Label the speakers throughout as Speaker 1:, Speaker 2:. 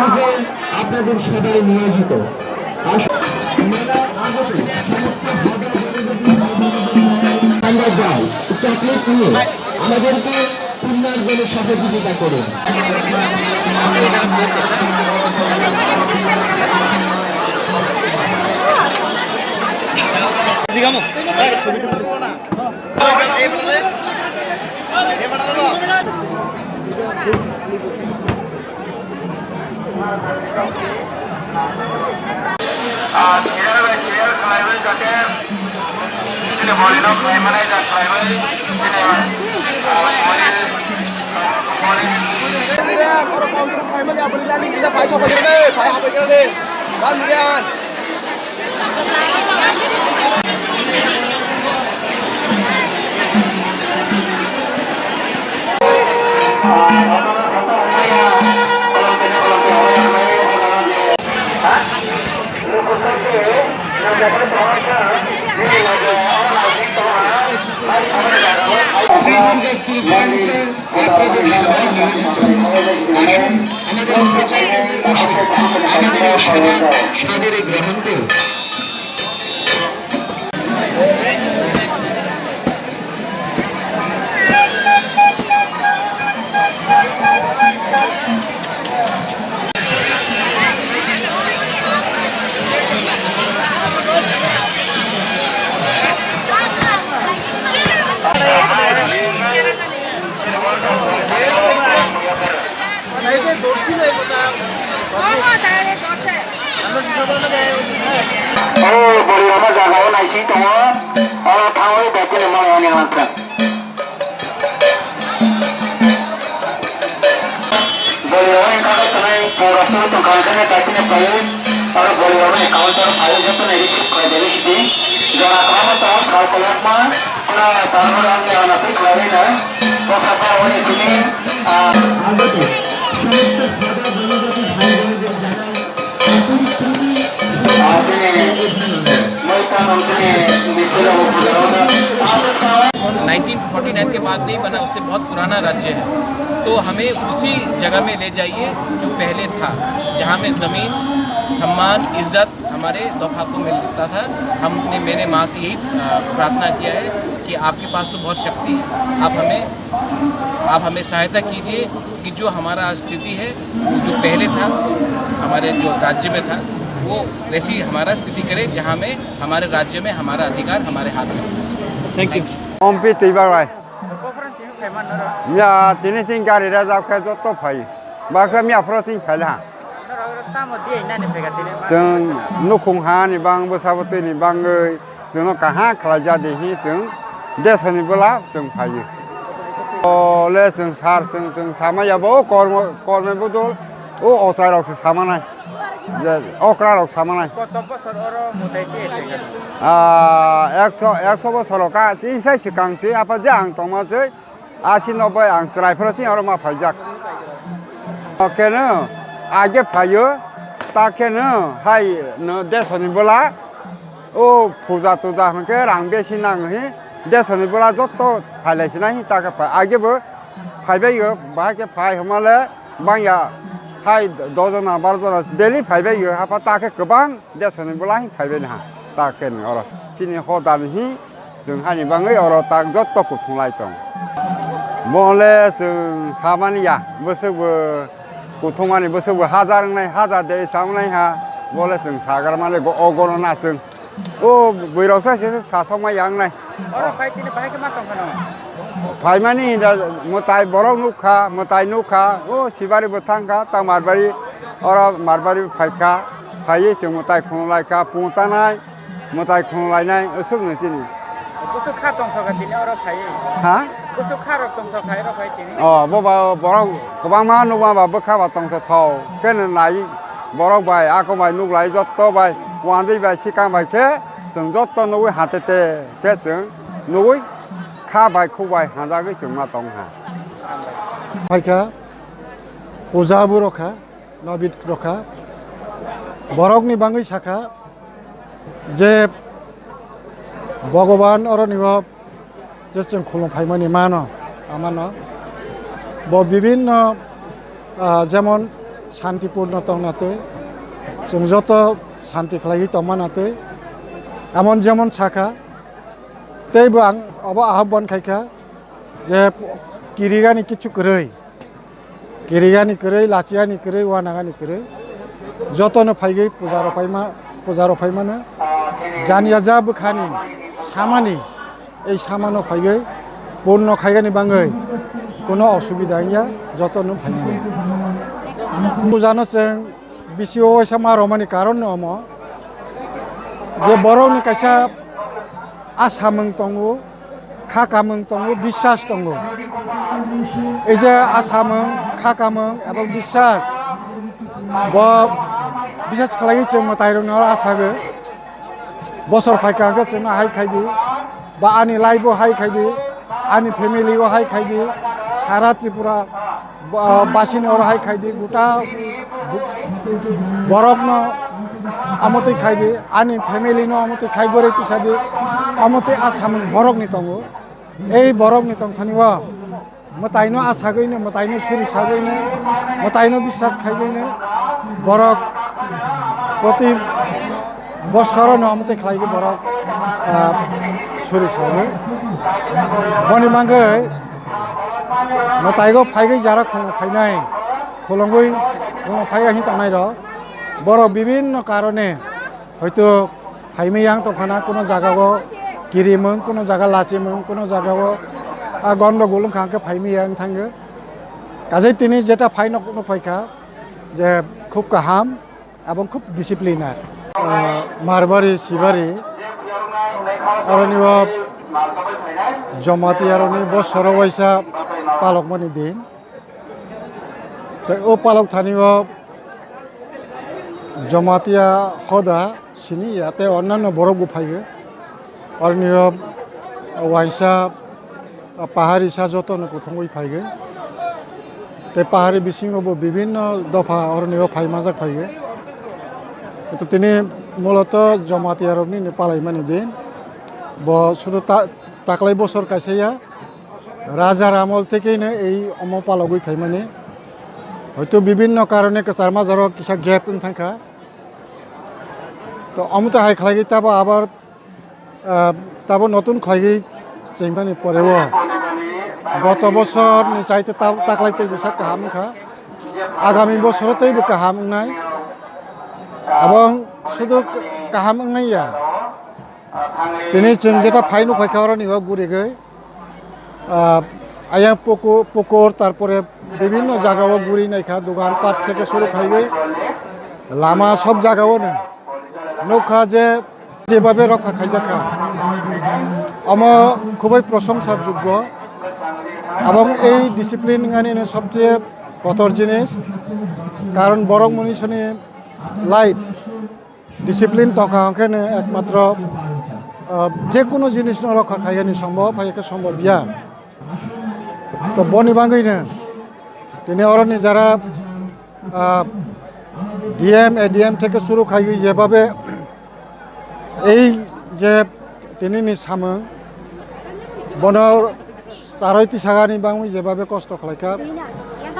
Speaker 1: কাজে আপনাদের সবাই নিয়োজিত। মেলার আগতে আমরা যাই চকলেট নিয়ে আমাদেরকে পুনর্জনে সহযোগিতা করুন। সাদরে গ্রহণ করুন।
Speaker 2: के बाद नहीं बना, उससे बहुत पुराना राज्य है, तो हमें उसी जगह में ले जाइए जो पहले था, जहाँ में ज़मीन, सम्मान, इज़्ज़त हमारे दोफा को मिलता था। मैंने माँ से यही प्रार्थना किया है कि आपके पास तो बहुत शक्ति है, आप हमें सहायता कीजिए कि जो हमारा स्थिति है वो जो पहले था हमारे जो राज्य में था वो वैसी हमारा स्थिति करे, जहाँ में हमारे राज्य में हमारा अधिकार हमारे हाथ में। Thank you.
Speaker 3: या तीन सिंह गाड़ी राजा का जो तो भाई बाकी मैं अप्रोचिंग फैला जों नुखुंहानि बांग बसाबतनि बांगै जों कहाँ खलाजा देहि जों देशनि बोला जों फायो ले जों सार जों सामायाबो कर्म बदल ओ असारक सामानाय जे अक्रारक सामानाय कत बছর और मोदाय से 100 बছर का जिसाय सिगांसि आपा जे आं तमासै 80-90 आं ट्राइफोरसिं और मा फायजाक ओकेनो आगे फायो ताकेनो हाय न देशनि बोला ओ पूजा तुजा हनके रां बेसि नाङै देशनि बोला जत्त फायलायसिनाहि ताके आगेबो फायबायो बाके फाय हमाले बाया हाय 10-12 डेली फायबायो हापा ताके गोबां देशनि बोला फायबायना ताकेनो और तिनि हदानि जों हानि बाङै और ताक जत्त कुथुंलाय दं मले जों सामानिया बोसोबो कुथुंमानि बोसोबो हाजार नाय हाजार दे सामनाय हा बोले जों सागर माले अगरना जों ओ बैरावसा से सासमा यांनाय और फाइटिनि फाइके मा दंखानो फाइमानि दा मताय बरौ नुखा मताय नुखा ओ सिबारि बथांखा ता मारबारि और मारबारि फाइका फाइये जों मताय खुनलायका पुंतानाय मताय खुनलायनाय असुगनो तिनि कुसु खा दंथका तिनि और फाइये हा कुसु खा रक दंथका और फाइथिनि बबा बरौ गोबां मा नुवा बाबो खाबा दंथ थाव केन नाय बरौ बाय आको बाय नुलाय जत्त बाय वानजै बाय सिका बायके जों जत्त नुय हातेते के जों नुय खा बाय खौ बाय हाजागै जों मा दं हा फाइका ओजाबो रखा नबिद रखा बरकनि बाङै साखा जे भगवान और निव जे जों खुलुमफायमानि मानो आमानो ब विभिन्न जेमन
Speaker 4: শান্তিপূর্ণ তংনাতে जों যত শান্তি খালাই তমানাতে এমন যেমন ছাকা তেইবো आं আহ্বান খাইখা যে কিরিগানি কিছু করেই কিরিগানি করেই লাচিয়ানি করেই ওয়ানাগানি করেই যতনো ফাইগै পূজা রফাইমানো জানিয়া যা বখানি সামানি এই সামানো ফাইগै পূর্ণ খাইগানি বাঙै কোনো অসুবিধা গैया যতनो ফাইगै পূজানো जों बिसिओ ऐसा मारमानि कारण नम जे बर'नि कायसा आसामों दंगो खाकामों दंगो बिश्वास दंगो এই যে आसामों खाकामों এবং বিশ্বাস বিশ্বাস खालायो जों मताइरनो आसागो बसर फायखागो जों हाय खायदि बा आनि लाइबो हाय खायदि आनि फेमिलिओ हाय खायदि सारा त्रिपुरा बासिनो हाय खायदि गोटा बरफनो अमते खायदि आनि फेमिलिनो अमते खायगोरे तिसादि अमते आसाम बरफनि दंगो এই बरफनि दंथानिवा मताइनो आसागैनो मताइनो सुरिसागैनो मताइनो বিশ্বাস खायगैनो बरफ प्रति बছरनो अमते खायगो बरफ सुरिसागै बनि मांगै मताइगो फायगै जारा खंग फायनाय खलंगै खंग फायगाहि थानाय र बरफ विभिन्न कारणे হয়তো फायमैयां तखाना कोनो जागागो गिरिमों कोनो जागा लाचिमों कोनो जागागो गंडगोल खांके फायमैयां थांगो काजै तिनि जेटा फायनो कोनो फायखा जे खूब गाहाम এবং খুব ডিসিপ্লিনার মারবারি সিবারি আরনিও জমাতিয়ারনি বছর বয়সা পালকমানি দিন তো ও পালক থানিও জমাতিয়া হদা সিনি ইয়াতে অন্যান্য বরফ গুফাইগে আরনিও ওয়াইসা পাহাড়ি সা যতন কুথঙ্গই ফাইগে তে পাহাড়ি বিসিংবো বিভিন্ন দফা অরনিও ফাইমাজাক ফাইগে তো তিনি মূলত জমাতিয়ারনি পালাইমানি দিন শুধু তাকলাই বছর কাইসাইয়া রাজার আমল থেকেইনো এই পালগুই খাইমানি হয়তো বিভিন্ন কারণে কাচার মাজার কিসা গ্যাপ থাকা তো অমতে হাই খাইগি তাবো আবার তাবো নতুন খাইগি চেইমানি পরেও গত বছর চাইতে তাকলাইতে বিশা কাহাম খা আগামী বছরতেইবো কাহাম নাই এবং শুধু কাহাম নাইয়া তিনি जों যেটা ফাইনো ফাইখাওয়ার নিও গুড়িগৈ আয়া পুকুর তারপরে বিভিন্ন জায়গাও গুড়ি নাইখা দোকানপাট থেকে শুরু খাইগৈ লামা সব জায়গাও নৌকা যেভাবে রক্ষা খাইজাখা খুবই প্রশংসার যোগ্য এবং এই ডিসিপ্লিন সবচেয়ে কঠোর জিনিস কারণ বরং মনীষনী লাইফ ডিসিপ্লিন তকা ওখানে একমাত্র যে কোনো জিনিস রক্ষা খাইগানি সম্ভব হাইকে সম্ভব ইয়া তো বনি বাঙ্গইনো তিনি অরণ্যে যারা ডিএম এডিএম থেকে শুরু খাইগি যেভাবে এই যে তিনি সামো বন চারৈতি সাগানি বাঙুই যেভাবে কষ্ট খাইকা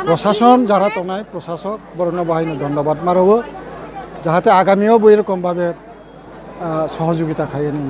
Speaker 4: প্রশাসন যারা তনাই প্রশাসক বরণ বাহিনী ধন্যবাদ মারবো যাহাতে আগামীও এরকমভাবে সহযোগিতা খাইয়ে নিন